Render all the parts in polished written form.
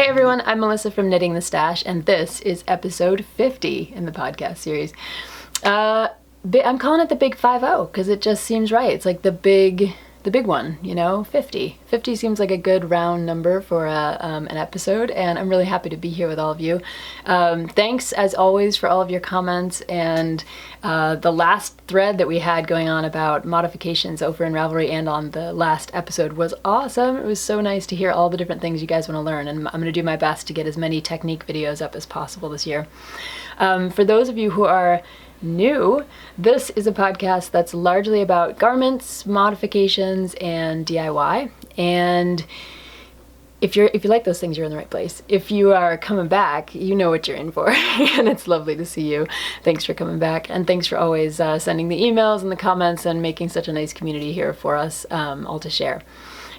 everyone, I'm Melissa from Knitting the Stash, and this is episode 50 in the podcast series. I'm calling it the big 5-0 because it just seems right. It's like the big one, you know, 50. 50 seems like a good round number for an episode, and I'm really happy to be here with all of you. Thanks, as always, for all of your comments, and the last thread that we had going on about modifications over in Ravelry and on the last episode was awesome. It was so nice to hear all the different things you guys want to learn, and I'm going to do my best to get as many technique videos up as possible this year. For those of you who are new, this is a podcast that's largely about garments, modifications, and DIY. And if you like those things, you're in the right place. If you are coming back, you know what you're in for, and it's lovely to see you. Thanks for coming back, and thanks for always sending the emails and the comments and making such a nice community here for us all to share.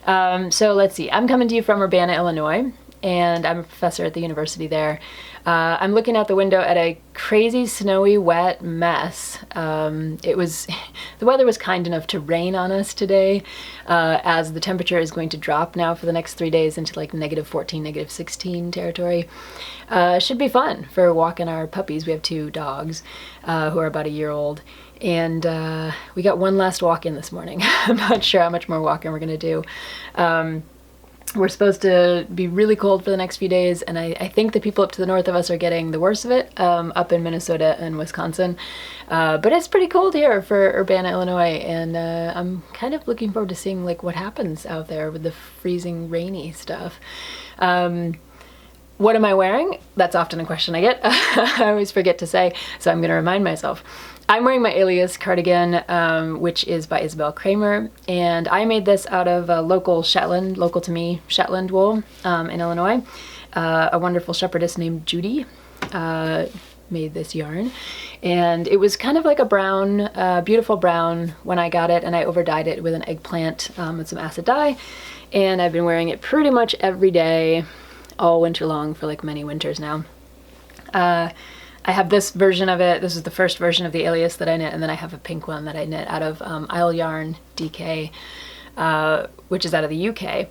So let's see. I'm coming to you from Urbana, Illinois, and I'm a professor at the university there. I'm looking out the window at a crazy, snowy, wet mess. The weather was kind enough to rain on us today, as the temperature is going to drop now for the next 3 days into like -14, -16 territory. Should be fun for walking our puppies. We have 2 dogs who are about a year old. And we got one last walk in this morning. I'm not sure how much more walking we're going to do. We're supposed to be really cold for the next few days, and I think the people up to the north of us are getting the worst of it, up in Minnesota and Wisconsin. But it's pretty cold here for Urbana, Illinois, and I'm kind of looking forward to seeing like what happens out there with the freezing, rainy stuff. What am I wearing? That's often a question I get. I always forget to say, so I'm going to remind myself. I'm wearing my Alias cardigan, which is by Isabel Kramer, and I made this out of local to me, Shetland wool in Illinois. A wonderful shepherdess named Judy made this yarn, and it was kind of like a brown, beautiful brown when I got it, and I over-dyed it with an eggplant with some acid dye, and I've been wearing it pretty much every day all winter long for like many winters now. I have this version of it. This is the first version of the Alias that I knit, and then I have a pink one that I knit out of Isle Yarn DK, which is out of the UK.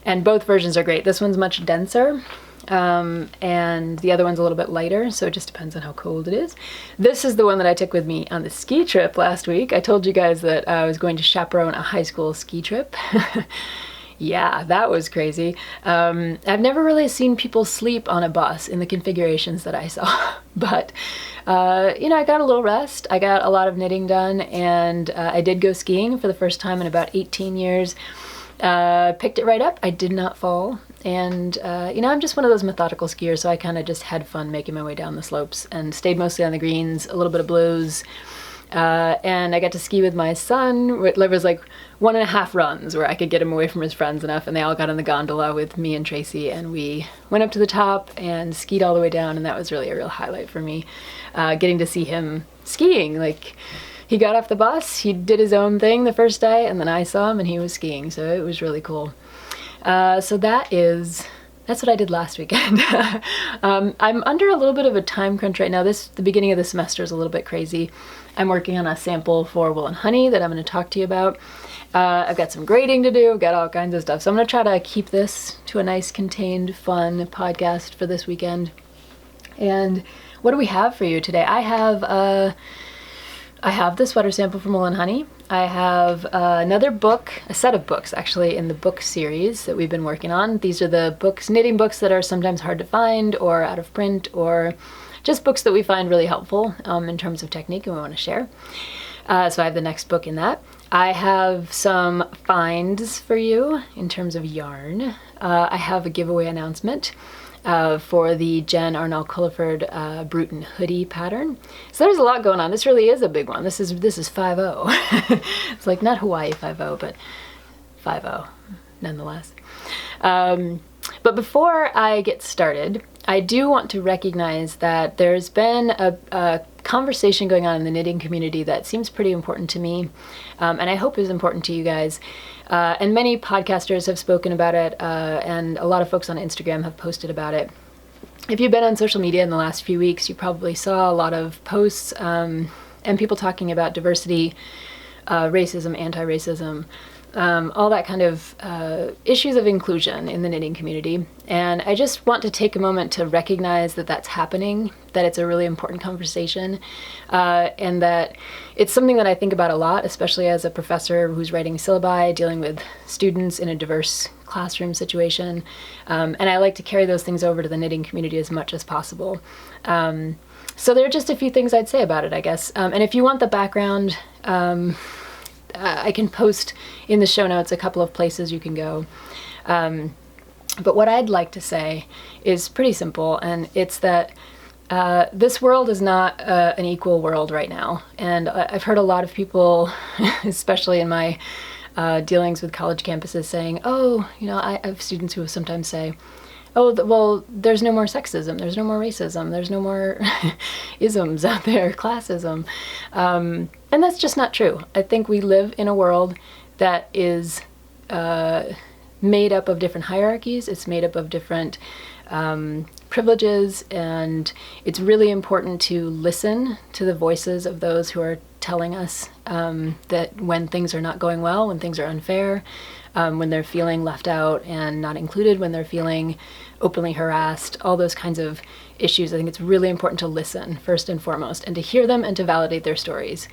And both versions are great. This one's much denser, and the other one's a little bit lighter, so it just depends on how cold it is. This is the one that I took with me on the ski trip last week. I told you guys that I was going to chaperone a high school ski trip. Yeah, that was crazy. I've never really seen people sleep on a bus in the configurations that I saw, but you know, I got a little rest. I got a lot of knitting done, and I did go skiing for the first time in about 18 years. Picked it right up. I did not fall, and you know, I'm just one of those methodical skiers, so I kind of just had fun making my way down the slopes and stayed mostly on the greens, a little bit of blues. And I got to ski with my son. There was like 1.5 runs where I could get him away from his friends enough, and they all got on the gondola with me and Tracy, and we went up to the top and skied all the way down, and that was really a real highlight for me, getting to see him skiing. Like, he got off the bus, he did his own thing the first day, and then I saw him and he was skiing, so it was really cool. So that's what I did last weekend. I'm under a little bit of a time crunch right now. The beginning of the semester is a little bit crazy. I'm working on a sample for Wool and Honey that I'm going to talk to you about. I've got some grading to do, I've got all kinds of stuff. So I'm going to try to keep this to a nice, contained, fun podcast for this weekend. And what do we have for you today? I have the sweater sample from Wool and Honey. I have another book, a set of books actually, in the book series that we've been working on. These are the books, knitting books that are sometimes hard to find or out of print, or just books that we find really helpful in terms of technique and we want to share. So I have the next book in that. I have some finds for you in terms of yarn. I have a giveaway announcement for the Jen Arnall-Culliford Bruton hoodie pattern. So there's a lot going on. This really is a big one. This is 5-0. It's like not Hawaii 5-0, but 5-0 nonetheless. But before I get started, I do want to recognize that there's been a conversation going on in the knitting community that seems pretty important to me, and I hope is important to you guys. And many podcasters have spoken about it, and a lot of folks on Instagram have posted about it. If you've been on social media in the last few weeks, you probably saw a lot of posts and people talking about diversity, racism, anti-racism, all that kind of issues of inclusion in the knitting community. And I just want to take a moment to recognize that that's happening, that it's a really important conversation, and that it's something that I think about a lot, especially as a professor who's writing syllabi, dealing with students in a diverse classroom situation. And I like to carry those things over to the knitting community as much as possible. So there are just a few things I'd say about it, I guess. And if you want the background, I can post in the show notes a couple of places you can go. But what I'd like to say is pretty simple, and it's that this world is not an equal world right now. And I've heard a lot of people, especially in my dealings with college campuses, saying, oh, you know, I have students who sometimes say, oh, well, there's no more sexism, there's no more racism, there's no more isms out there, classism. And that's just not true. I think we live in a world that is made up of different hierarchies. It's made up of different privileges, and it's really important to listen to the voices of those who are telling us that when things are not going well, when things are unfair, when they're feeling left out and not included, when they're feeling openly harassed, all those kinds of issues. I think it's really important to listen first and foremost, and to hear them and to validate their stories.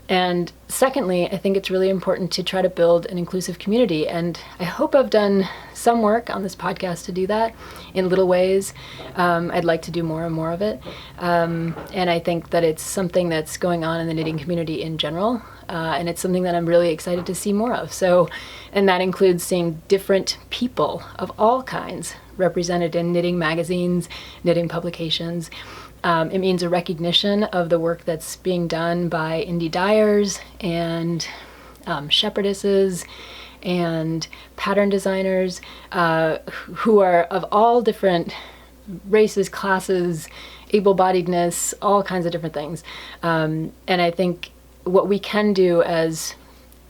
And secondly, I think it's really important to try to build an inclusive community. And I hope I've done some work on this podcast to do that in little ways. I'd like to do more and more of it. And I think that it's something that's going on in the knitting community in general. And it's something that I'm really excited to see more of. So, and that includes seeing different people of all kinds represented in knitting magazines, knitting publications. It means a recognition of the work that's being done by indie dyers and shepherdesses and pattern designers who are of all different races, classes, able-bodiedness, all kinds of different things. And I think what we can do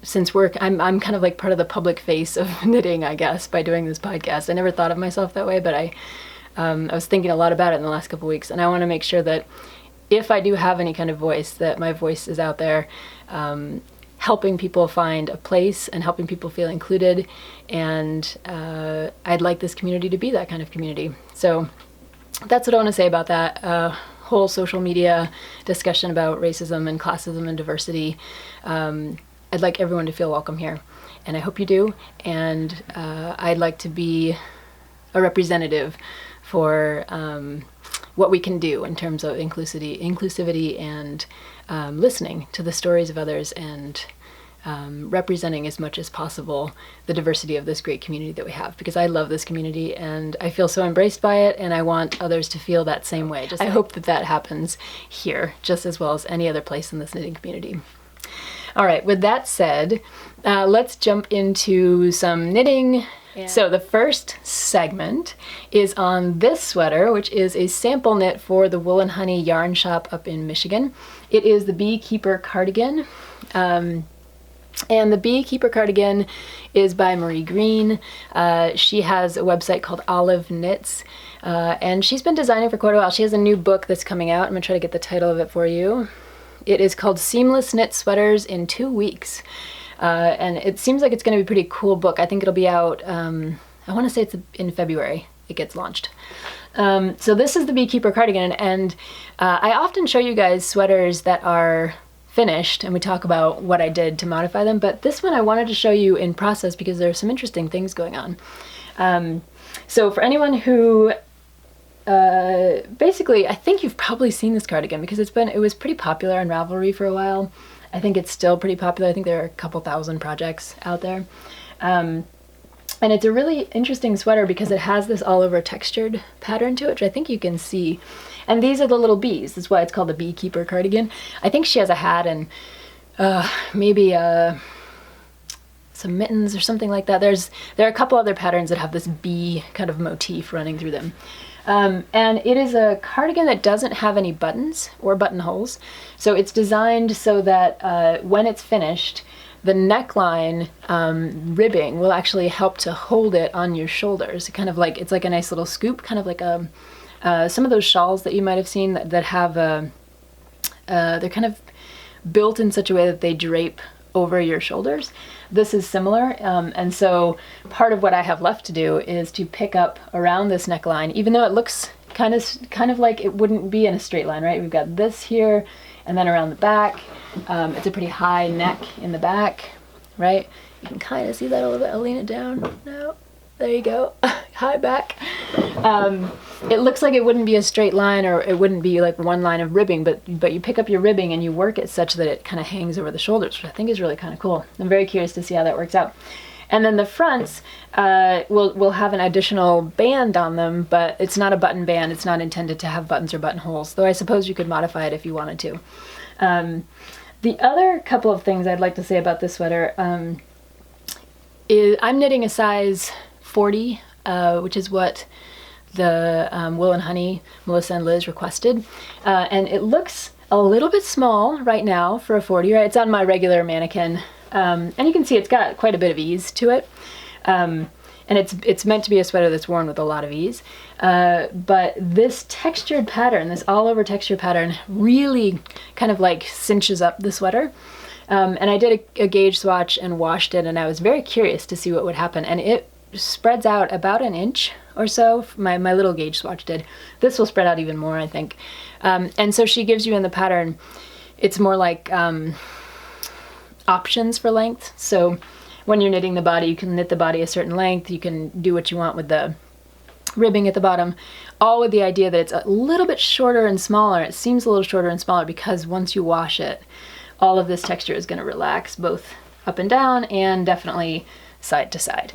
since I'm kind of like part of the public face of knitting, I guess, by doing this podcast. I never thought of myself that way, but I was thinking a lot about it in the last couple of weeks, and I want to make sure that if I do have any kind of voice, that my voice is out there helping people find a place and helping people feel included, and I'd like this community to be that kind of community. So that's what I want to say about that whole social media discussion about racism and classism and diversity. I'd like everyone to feel welcome here, and I hope you do, and I'd like to be a representative for what we can do in terms of inclusivity and listening to the stories of others, and representing as much as possible the diversity of this great community that we have, because I love this community and I feel so embraced by it, and I want others to feel that same way. I hope that happens here just as well as any other place in this knitting community. All right, with that said, let's jump into some knitting. Yeah. So the first segment is on this sweater, which is a sample knit for the Wool and Honey yarn shop up in Michigan. It is the BeeKeeper Cardigan. And the BeeKeeper Cardigan is by Marie Green. She has a website called Olive Knits, and she's been designing for quite a while. She has a new book that's coming out. I'm going to try to get the title of it for you. It is called Seamless Knit Sweaters in 2 Weeks. And it seems like it's going to be a pretty cool book. I think it'll be out, I want to say it's in February it gets launched. So this is the BeeKeeper Cardigan, and I often show you guys sweaters that are finished, and we talk about what I did to modify them, but this one I wanted to show you in process because there are some interesting things going on. So for anyone who basically, I think you've probably seen this cardigan because it was pretty popular on Ravelry for a while. I think it's still pretty popular. I think there are a couple thousand projects out there. And it's a really interesting sweater because it has this all over textured pattern to it, which I think you can see. And these are the little bees. That's why it's called the BeeKeeper Cardigan. I think she has a hat and maybe some mittens or something like that. There are a couple other patterns that have this bee kind of motif running through them. And it is a cardigan that doesn't have any buttons or buttonholes. So it's designed so that when it's finished, the neckline ribbing will actually help to hold it on your shoulders. It's like a nice little scoop, kind of like some of those shawls that you might have seen that have they're kind of built in such a way that they drape over your shoulders. This is similar, and so part of what I have left to do is to pick up around this neckline, even though it looks kind of like it wouldn't be in a straight line, right? We've got this here, and then around the back. It's a pretty high neck in the back, right? You can kind of see that a little bit. I'll lean it down. No, there you go. High back. It looks like it wouldn't be a straight line, or it wouldn't be like one line of ribbing, but you pick up your ribbing and you work it such that it kind of hangs over the shoulders, which I think is really kind of cool. I'm very curious to see how that works out. And then the fronts will have an additional band on them, but it's not a button band. It's not intended to have buttons or buttonholes, though I suppose you could modify it if you wanted to. The other couple of things I'd like to say about this sweater is I'm knitting a size 40, which is what the Wool and Honey, Melissa and Liz requested. And it looks a little bit small right now for a 40, right? It's on my regular mannequin. And you can see it's got quite a bit of ease to it. And it's meant to be a sweater that's worn with a lot of ease. But this textured pattern, this all over texture pattern, really kind of like cinches up the sweater. And I did a gauge swatch and washed it, and I was very curious to see what would happen. And it spreads out about an inch or so. My little gauge swatch did. This will spread out even more, I think. And so she gives you in the pattern, it's more like options for length. So when you're knitting the body, you can knit the body a certain length. You can do what you want with the ribbing at the bottom, all with the idea that it's a little bit shorter and smaller. It seems a little shorter and smaller because once you wash it, all of this texture is going to relax both up and down and definitely side to side.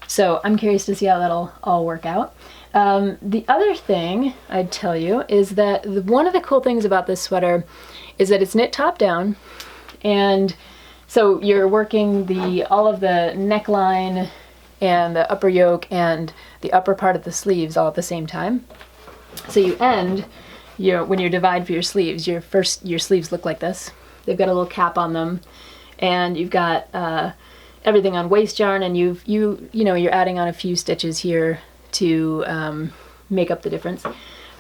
So I'm curious to see how that'll all work out. The other thing I'd tell you is that one of the cool things about this sweater is that it's knit top down, and so you're working all of the neckline and the upper yoke and the upper part of the sleeves all at the same time. So you end, when you divide for your sleeves, your sleeves look like this. They've got a little cap on them, and you've got everything on waist yarn, and you're adding on a few stitches here to make up the difference.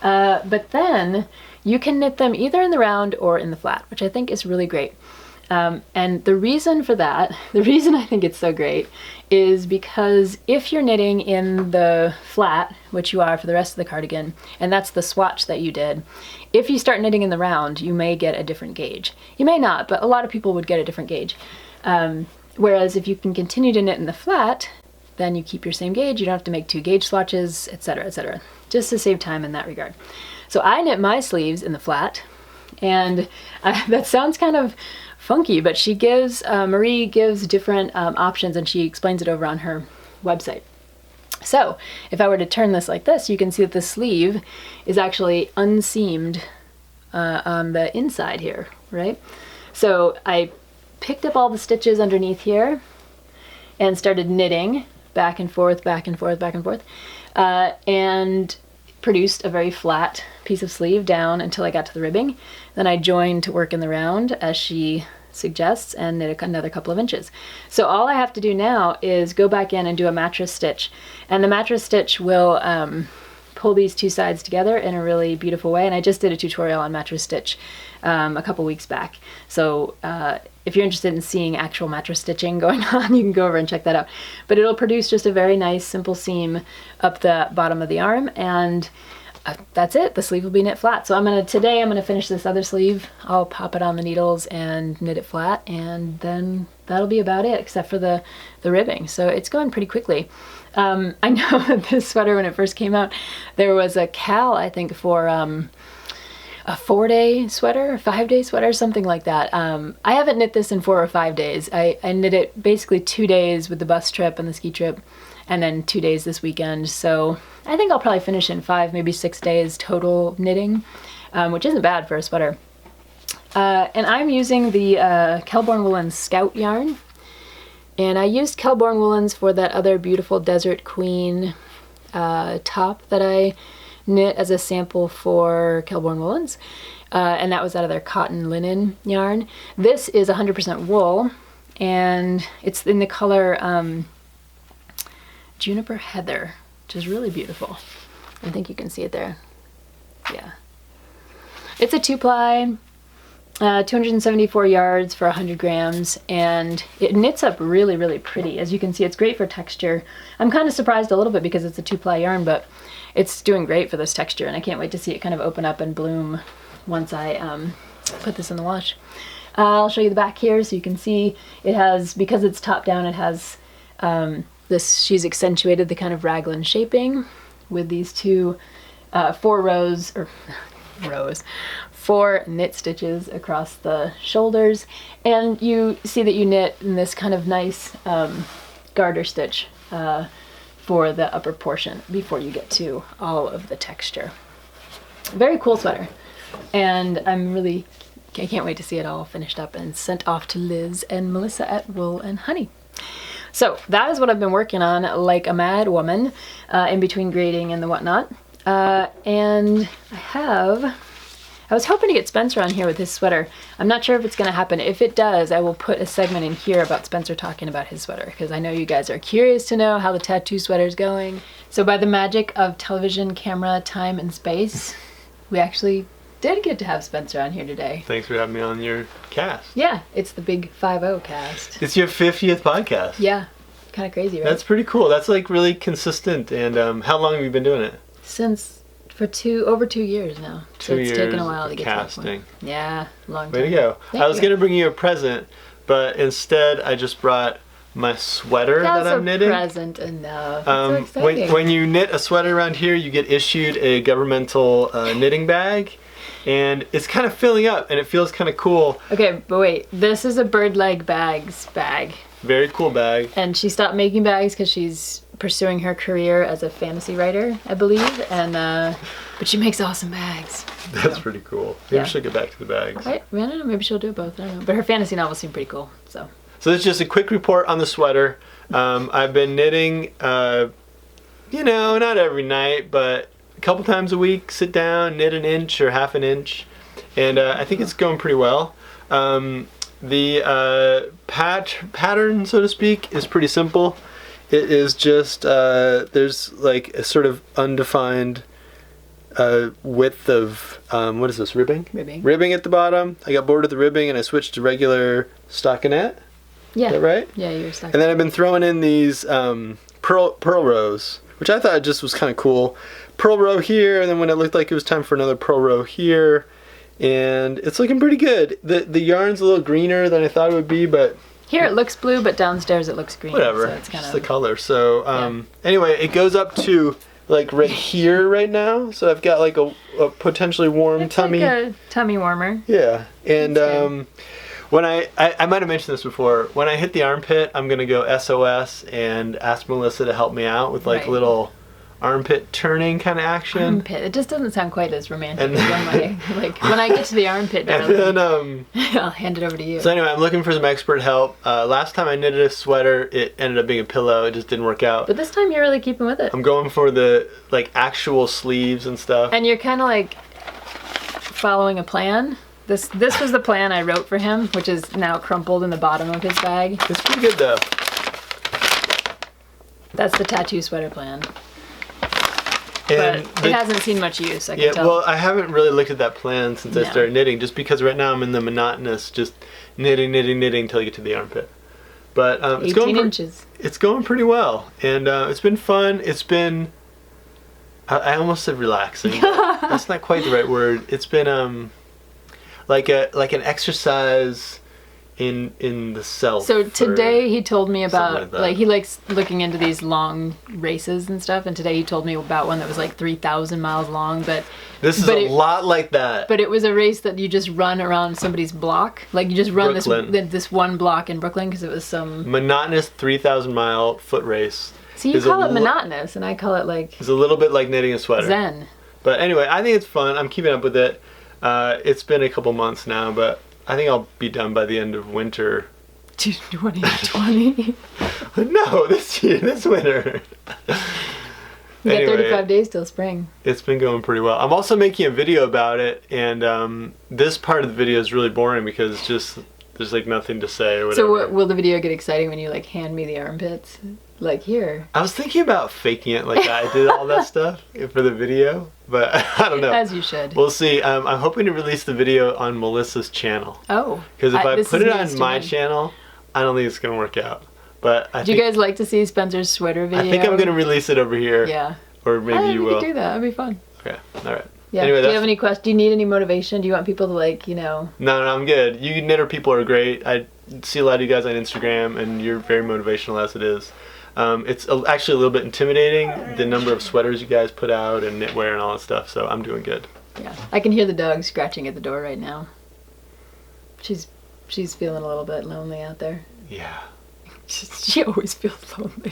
But then you can knit them either in the round or in the flat, which I think is really great. And the reason for that, the reason I think it's so great, is because if you're knitting in the flat, which you are for the rest of the cardigan, and that's the swatch that you did, if you start knitting in the round, you may get a different gauge. You may not, but a lot of people would get a different gauge. Whereas if you can continue to knit in the flat, then you keep your same gauge. You don't have to make 2 gauge swatches, etc., just to save time in that regard. So I knit my sleeves in the flat, and that sounds kind of funky, but Marie gives different options, and she explains it over on her website. So if I were to turn this like this, you can see that the sleeve is actually unseamed on the inside here, right? So I picked up all the stitches underneath here and started knitting back and forth, back and forth, back and forth, and produced a very flat piece of sleeve down until I got to the ribbing. Then I joined to work in the round as she suggests and knit another couple of inches. So all I have to do now is go back in and do a mattress stitch, and the mattress stitch will pull these two sides together in a really beautiful way. And I just did a tutorial on mattress stitch a couple weeks back. So if you're interested in seeing actual mattress stitching going on, you can go over and check that out. But it'll produce just a very nice simple seam up the bottom of the arm, and that's it. The sleeve will be knit flat. So today I'm gonna finish this other sleeve. I'll pop it on the needles and knit it flat, and then that'll be about it, except for the ribbing. So it's going pretty quickly. I know that this sweater, when it first came out, there was a cal, I think, for a 4-day sweater, 5-day sweater, something like that. I haven't knit this in 4 or 5 days. I knit it basically 2 days with the bus trip and the ski trip, and then 2 days this weekend. So I think I'll probably finish in 5, maybe 6 days total knitting, which isn't bad for a sweater. And I'm using the Kelbourne Woolens Scout yarn. And I used Kelbourne Woolens for that other beautiful Desert Queen top that I knit as a sample for Kelbourne Woolens. And that was out of their cotton linen yarn. This is 100% wool, and it's in the color Juniper Heather, which is really beautiful. I think you can see it there. Yeah. It's a 2-ply. 274 yards for 100 grams, and it knits up really, really pretty. As you can see, it's great for texture. I'm kind of surprised a little bit because it's a 2-ply yarn, but it's doing great for this texture, and I can't wait to see it kind of open up and bloom once I put this in the wash. I'll show you the back here so you can see it has, because it's top down, it has she's accentuated the kind of raglan shaping with these two 4 knit stitches across the shoulders, and you see that you knit in this kind of nice garter stitch for the upper portion before you get to all of the texture. Very cool sweater, and I can't wait to see it all finished up and sent off to Liz and Melissa at Wool and Honey. So that is what I've been working on like a mad woman in between grading and the whatnot. And I was hoping to get Spencer on here with his sweater. I'm not sure if it's going to happen. If it does, I will put a segment in here about Spencer talking about his sweater, because I know you guys are curious to know how the tattoo sweater's going. So by the magic of television, camera, time, and space, we actually did get to have Spencer on here today. Thanks for having me on your cast. Yeah, it's the big 5-0 cast. It's your 50th podcast. Yeah, kind of crazy, right? That's pretty cool. That's like really consistent. And how long have you been doing it? For over 2 years now. So it's taken a while to get casting. to that point. Yeah, long time. Way to go. Thank I was you. going to bring you a present, but instead I just brought my sweater that I'm knitting. That's a present enough. That's so exciting. When you knit a sweater around here, you get issued a governmental knitting bag, and it's kind of filling up, and it feels kind of cool. Okay, but wait. This is a Bird Leg Bags bag. Very cool bag. And she stopped making bags because she's pursuing her career as a fantasy writer, I believe. And but she makes awesome bags. That's pretty cool. Maybe she'll get back to the bags. Right? I don't know. Maybe she'll do both. I don't know. But her fantasy novels seem pretty cool. So this is just a quick report on the sweater. I've been knitting, you know, not every night, but a couple times a week. Sit down, knit an inch or half an inch, and I think it's going pretty well. The pattern, so to speak, is pretty simple. It is just, there's like a sort of undefined width of, what is this, ribbing? Ribbing at the bottom. I got bored with the ribbing and I switched to regular stockinette. Yeah. Is that right? Yeah, you're stockinette. And then I've been throwing in these pearl rows, which I thought just was kind of cool. Pearl row here, and then when it looked like it was time for another pearl row here. And it's looking pretty good. The yarn's a little greener than I thought it would be, but here it looks blue, but downstairs it looks green. Whatever, So it's kind just the color. So anyway, it goes up to like right here right now. So I've got like a potentially warm tummy. Like a tummy warmer. Yeah, and when I might have mentioned this before. When I hit the armpit, I'm gonna go SOS and ask Melissa to help me out with like little armpit turning kind of action. Armpit. It just doesn't sound quite as romantic as like when I get to the armpit, darling, and then I'll hand it over to you. So anyway, I'm looking for some expert help. Last time I knitted a sweater, it ended up being a pillow. It just didn't work out. But this time you're really keeping with it. I'm going for the like actual sleeves and stuff. And you're kind of like following a plan. This was the plan I wrote for him, which is now crumpled in the bottom of his bag. It's pretty good though. That's the tattoo sweater plan. And but it hasn't seen much use, I can tell. Well, I haven't really looked at that plan since I started knitting, just because right now I'm in the monotonous, just knitting until you get to the armpit. But it's 18 inches. It's going pretty well, and it's been fun. It's been, I almost said relaxing. But that's not quite the right word. It's been like an exercise in the self. So today he told me about like he likes looking into these long races and stuff, and today he told me about one that was like 3,000 miles long, but this is a lot like that. But it was a race that you just run around somebody's block, like you just run this one block in Brooklyn, because it was some monotonous 3,000-mile foot race. So you call it monotonous, and I call it like it's a little bit like knitting a sweater. Zen. But anyway, I think it's fun. I'm keeping up with it. It's been a couple months now, but I think I'll be done by the end of winter. 2020? No, this winter. You got 35 days till spring. It's been going pretty well. I'm also making a video about it, and this part of the video is really boring because it's just there's like nothing to say or whatever. So will the video get exciting when you like hand me the armpits? Like here. I was thinking about faking it like I did all that stuff for the video, but I don't know. As you should. We'll see. I'm hoping to release the video on Melissa's channel. Oh. Because if I put it on my channel, I don't think it's going to work out. But Do you guys like to see Spencer's sweater video? I think I'm going to release it over here. Yeah. Or maybe you will. We could do that. That'd be fun. Okay. All right. Yeah. Anyway, do you have any questions? Do you need any motivation? Do you want people to like, you know? No, I'm good. You knitter people are great. I see a lot of you guys on Instagram, and you're very motivational as it is. It's actually a little bit intimidating, the number of sweaters you guys put out and knitwear and all that stuff, so I'm doing good. Yeah. I can hear the dog scratching at the door right now. She's feeling a little bit lonely out there. Yeah. She always feels lonely.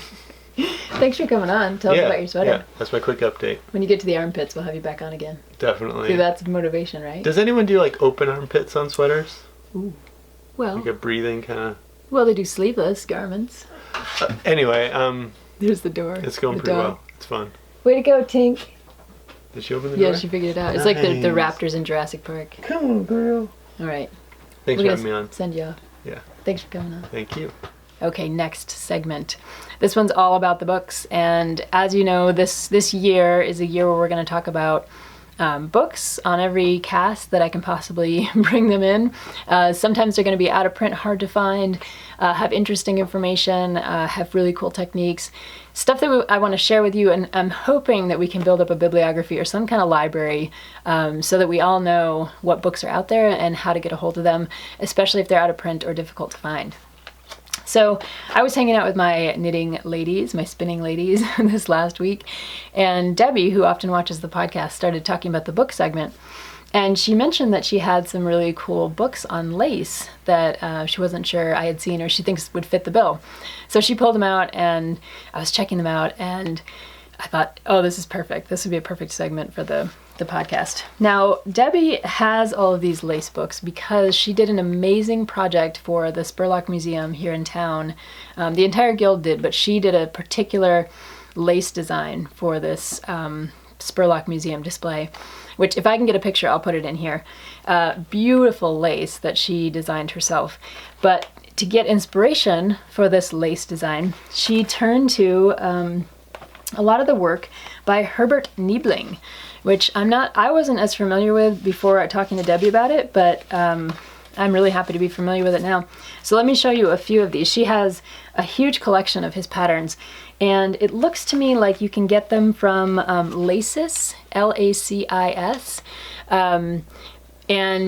Thanks for coming on. Tell us about your sweater. Yeah, that's my quick update. When you get to the armpits, we'll have you back on again. Definitely. See, that's motivation, right? Does anyone do like open armpits on sweaters? Ooh. Well. Like a breathing kind of. Well, they do sleeveless garments. Anyway, there's the door. It's going pretty well. It's fun. Way to go, Tink. Did she open the door? Yeah, she figured it out. It's like the raptors in Jurassic Park. Come on, girl. All right. Thanks for having me on. Send you off. Yeah. Thanks for coming on. Thank you. Okay, next segment. This one's all about the books, and as you know, this year is a year where we're going to talk about books on every cast that I can possibly bring them in. Sometimes they're going to be out of print, hard to find, have interesting information, have really cool techniques, stuff that I want to share with you, and I'm hoping that we can build up a bibliography or some kind of library so that we all know what books are out there and how to get a hold of them, especially if they're out of print or difficult to find. So I was hanging out with my knitting ladies, my spinning ladies this last week, and Debbie, who often watches the podcast, started talking about the book segment. And she mentioned that she had some really cool books on lace that she wasn't sure I had seen or she thinks would fit the bill. So she pulled them out and I was checking them out and I thought, oh, this is perfect. This would be a perfect segment for the podcast. Now, Debbie has all of these lace books because she did an amazing project for the Spurlock Museum here in town. The entire guild did, but she did a particular lace design for this Spurlock Museum display, which if I can get a picture, I'll put it in here. Beautiful lace that she designed herself. But to get inspiration for this lace design, she turned to a lot of the work by Herbert Niebling, which I wasn't as familiar with before talking to Debbie about it, but I'm really happy to be familiar with it now. So let me show you a few of these. She has a huge collection of his patterns, and it looks to me like you can get them from Lacis, L-A-C-I-S, and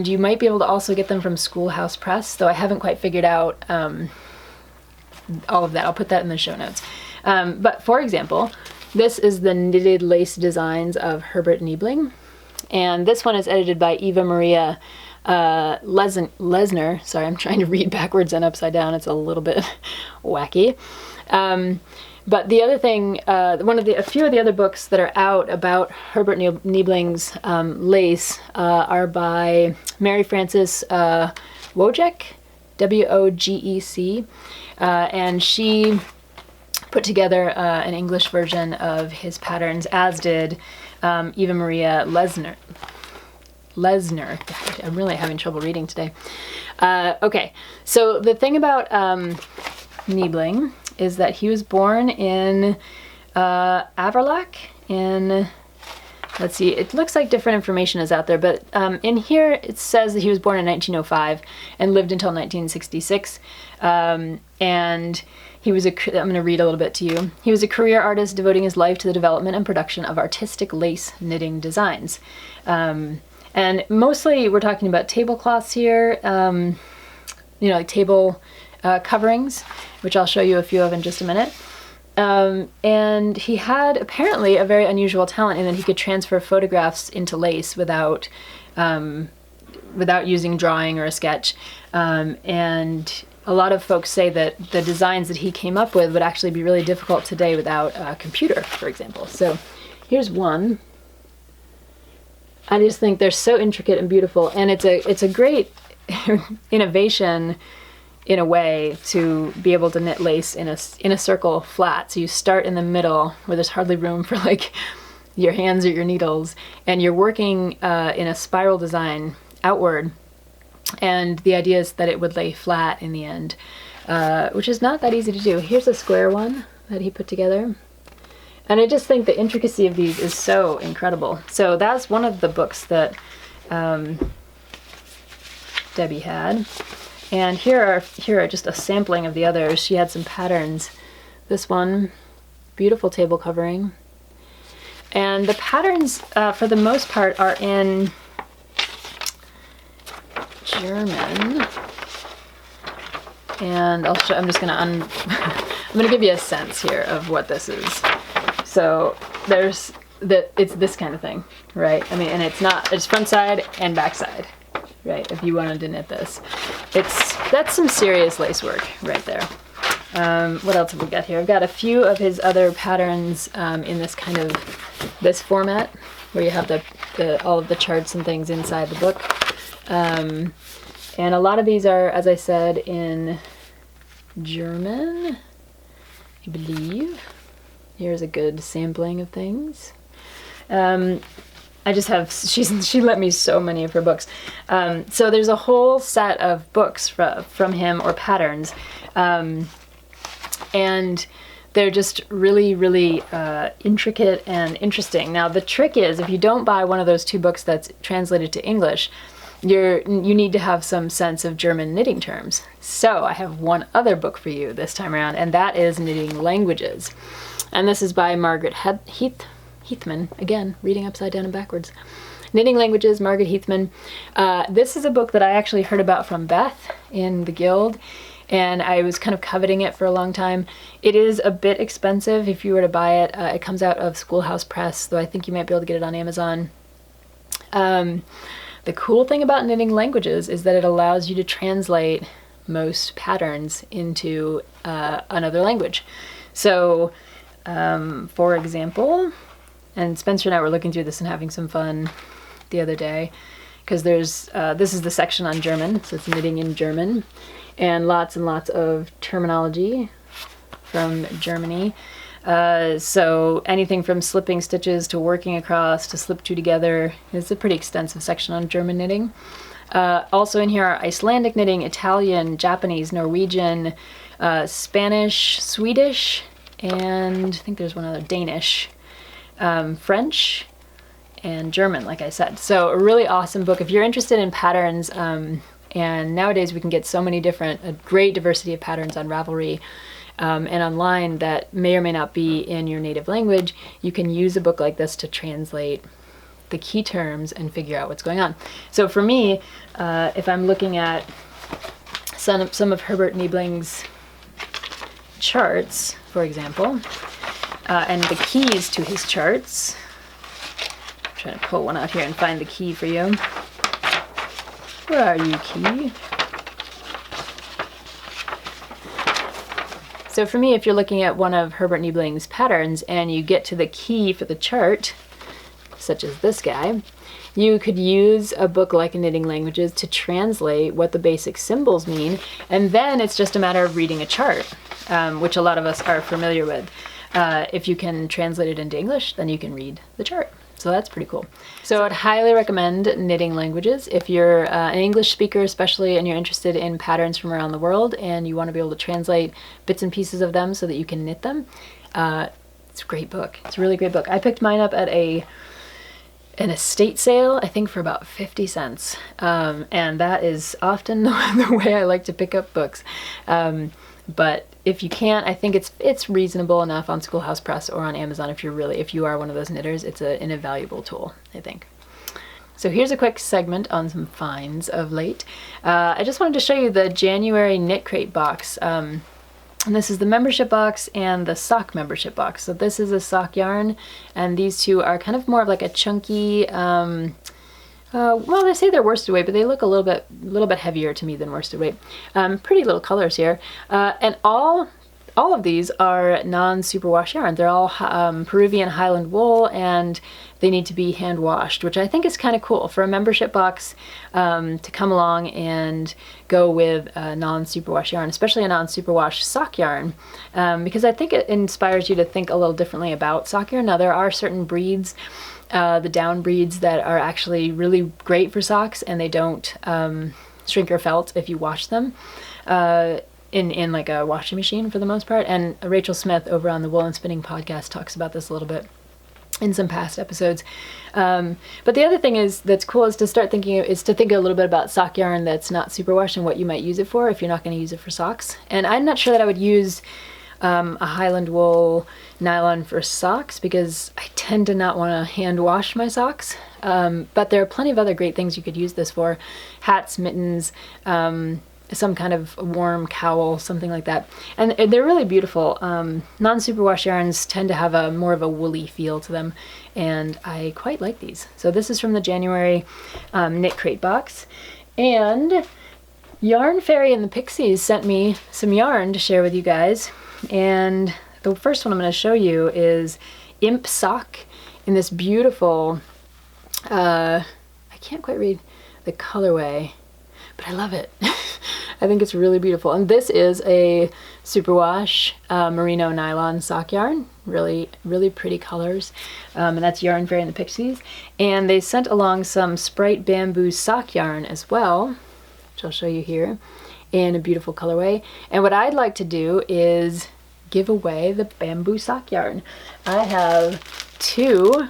you might be able to also get them from Schoolhouse Press, though I haven't quite figured out all of that. I'll put that in the show notes. But for example, this is the knitted lace designs of Herbert Niebling, and this one is edited by Eva Maria Lesner. Sorry, I'm trying to read backwards and upside down. It's a little bit wacky. But the other thing, a few of the other books that are out about Herbert Niebling's lace are by Mary Frances Wojcik, W-O-G-E-C, and she put together an English version of his patterns, as did Eva Maria Lesner. God, I'm really having trouble reading today. Okay, so the thing about Niebling is that he was born in Averlach in, let's see, it looks like different information is out there, but in here it says that he was born in 1905 and lived until 1966. And he was I'm going to read a little bit to you. He was a career artist devoting his life to the development and production of artistic lace knitting designs. And mostly we're talking about tablecloths here, like table coverings, which I'll show you a few of in just a minute. And he had apparently a very unusual talent in that he could transfer photographs into lace without using drawing or a sketch. And a lot of folks say that the designs that he came up with would actually be really difficult today without a computer, for example. So here's one. I just think they're so intricate and beautiful, and it's a great innovation in a way to be able to knit lace in a circle flat. So you start in the middle where there's hardly room for like your hands or your needles, and you're working in a spiral design outward. And the idea is that it would lay flat in the end, which is not that easy to do. Here's a square one that he put together. And I just think the intricacy of these is so incredible. So that's one of the books that Debbie had. And here are just a sampling of the others. She had some patterns. This one, beautiful table covering. And the patterns, for the most part, are in German. And I'll show, I'm just gonna I'm gonna give you a sense here of what this is. So there's it's this kind of thing, right? I mean, and it's front side and back side, right? If you wanted to knit this, that's some serious lace work right there. What else have we got here? I've got a few of his other patterns in this kind of this format where you have the all of the charts and things inside the book. And a lot of these are, as I said, in German, I believe. Here's a good sampling of things. I just have, she lent me so many of her books. So there's a whole set of books from him, or patterns. And they're just really, really intricate and interesting. Now the trick is, if you don't buy one of those 2 books that's translated to English, you need to have some sense of German knitting terms. So I have one other book for you this time around, and that is Knitting Languages. And this is by Margaret Heathman. Again, reading upside down and backwards. Knitting Languages, Margaret Heathman. This is a book that I actually heard about from Beth in the Guild, and I was kind of coveting it for a long time. It is a bit expensive if you were to buy it. It comes out of Schoolhouse Press, though I think you might be able to get it on Amazon. The cool thing about Knitting Languages is that it allows you to translate most patterns into another language. So, for example, and Spencer and I were looking through this and having some fun the other day, because there's this is the section on German, so it's knitting in German, and lots of terminology from Germany. So anything from slipping stitches to working across to slip 2 together. It's a pretty extensive section on German knitting. Also in here are Icelandic knitting, Italian, Japanese, Norwegian, Spanish, Swedish, and I think there's one other, Danish, French, and German, like I said. So a really awesome book if you're interested in patterns. And nowadays we can get so many a great diversity of patterns on Ravelry. And online that may or may not be in your native language. You can use a book like this to translate the key terms and figure out what's going on. So for me, if I'm looking at some of Herbert Niebling's charts, for example, and the keys to his charts, I'm trying to pull one out here and find the key for you. Where are you, key? So for me, if you're looking at one of Herbert Niebling's patterns and you get to the key for the chart, such as this guy, you could use a book like Knitting Languages to translate what the basic symbols mean, and then it's just a matter of reading a chart, which a lot of us are familiar with. If you can translate it into English, then you can read the chart. So that's pretty cool. So I'd highly recommend Knitting Languages if you're an English speaker, especially, and you're interested in patterns from around the world and you want to be able to translate bits and pieces of them so that you can knit them. It's a great book. It's a really great book. I picked mine up at an estate sale, I think for about 50 cents. And that is often the way I like to pick up books. But if you can't, I think it's reasonable enough on Schoolhouse Press or on Amazon if you are one of those knitters. It's an invaluable tool, I think. So here's a quick segment on some finds of late. I just wanted to show you the January Knit Crate box. And this is the membership box and the sock membership box. So this is a sock yarn, and these two are kind of more of like a chunky, well, they say they're worsted weight, but they look a little bit heavier to me than worsted weight. Pretty little colors here, and all of these are non-superwash yarn. They're all Peruvian Highland wool, and they need to be hand washed, which I think is kind of cool for a membership box to come along and go with a non-superwash yarn, especially a non-superwash sock yarn, because I think it inspires you to think a little differently about sock yarn. Now there are certain breeds, the down breeds, that are actually really great for socks, and they don't shrink or felt if you wash them. in like a washing machine for the most part. And Rachel Smith over on the Wool and Spinning podcast talks about this a little bit in some past episodes. But the other thing that's cool is to think a little bit about sock yarn that's not superwash and what you might use it for if you're not going to use it for socks. And I'm not sure that I would use a Highland wool nylon for socks because I tend to not want to hand wash my socks. But there are plenty of other great things you could use this for: hats, mittens, some kind of warm cowl, something like that. And they're really beautiful. Non-superwash yarns tend to have more of a woolly feel to them, and I quite like these. So this is from the January Knit Crate box. And Yarn Fairy and the Pixies sent me some yarn to share with you guys. And the first one I'm going to show you is Imp Sock in this beautiful, I can't quite read the colorway, but I love it. I think it's really beautiful. And this is a superwash merino nylon sock yarn. Really, really pretty colors. And that's Yarn Fairy and the Pixies. And they sent along some Sprite bamboo sock yarn as well, which I'll show you here, in a beautiful colorway. And what I'd like to do is give away the bamboo sock yarn. I have 2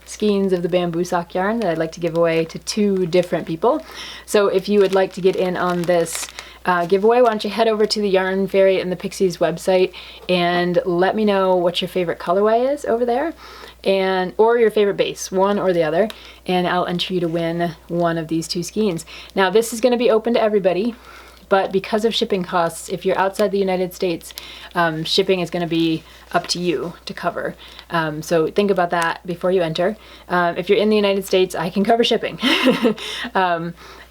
skeins of the bamboo sock yarn that I'd like to give away to 2 different people. So if you would like to get in on this giveaway, why don't you head over to the Yarn Fairy and the Pixies website and let me know what your favorite colorway is over there, or your favorite base, one or the other, and I'll enter you to win one of these 2 skeins. Now this is going to be open to everybody, but because of shipping costs, if you're outside the United States, shipping is going to be up to you to cover. So think about that before you enter. If you're in the United States, I can cover shipping.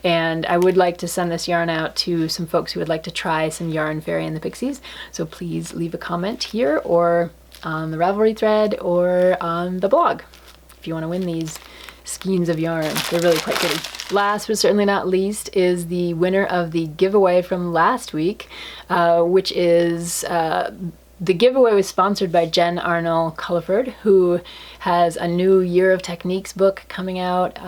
And I would like to send this yarn out to some folks who would like to try some Yarn Fairy and the Pixies. So please leave a comment here or on the Ravelry thread or on the blog if you want to win these skeins of yarn. They're really quite pretty. Last but certainly not least is the winner of the giveaway from last week, which is the giveaway was sponsored by Jen Arnall-Culliford, who has a new Year of Techniques book coming out,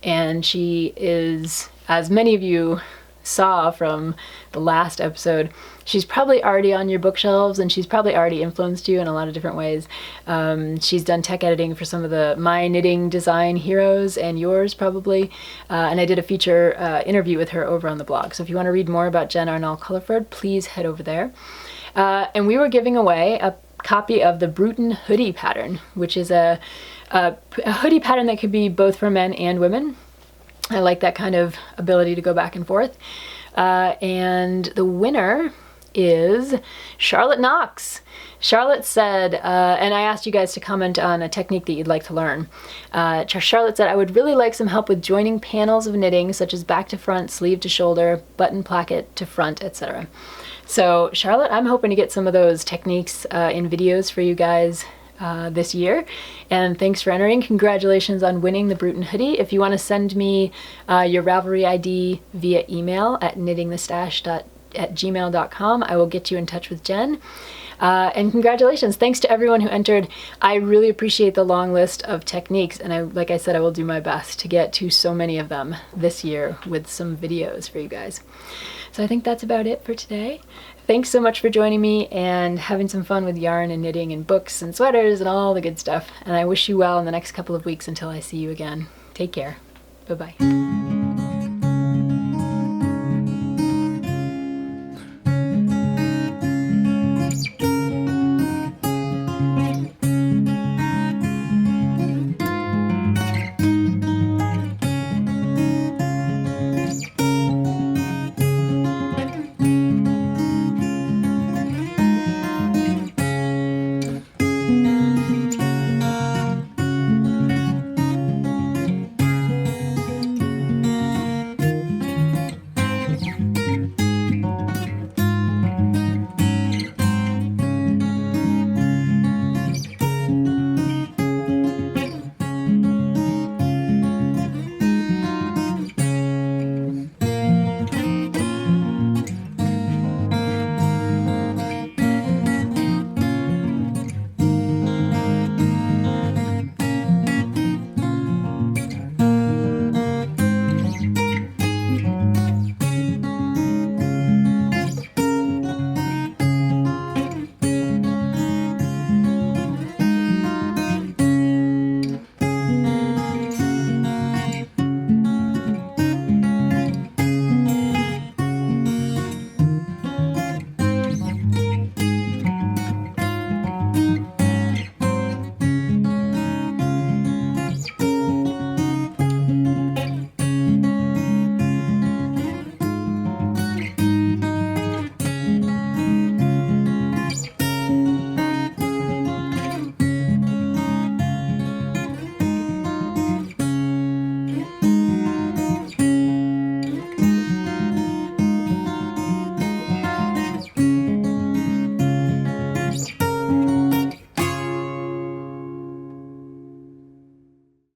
and she is, as many of you saw from the last episode, she's probably already on your bookshelves and she's probably already influenced you in a lot of different ways. She's done tech editing for some of my knitting design heroes and yours probably, and I did a feature interview with her over on the blog. So if you want to read more about Jen Arnall-Culliford, please head over there. And we were giving away a copy of the Bruton hoodie pattern, which is a hoodie pattern that could be both for men and women. I like that kind of ability to go back and forth. And the winner is Charlotte Knox. Charlotte said, and I asked you guys to comment on a technique that you'd like to learn. Charlotte said, I would really like some help with joining panels of knitting, such as back to front, sleeve to shoulder, button placket to front, etc. So Charlotte, I'm hoping to get some of those techniques in videos for you guys this year, and thanks for entering. Congratulations on winning the Bruton hoodie. If you want to send me your Ravelry ID via email at knittingthestash@gmail.com, I will get you in touch with Jen. And congratulations. Thanks to everyone who entered. I really appreciate the long list of techniques, and like I said, I will do my best to get to so many of them this year with some videos for you guys. So I think that's about it for today. Thanks so much for joining me and having some fun with yarn and knitting and books and sweaters and all the good stuff. And I wish you well in the next couple of weeks until I see you again. Take care. Bye-bye.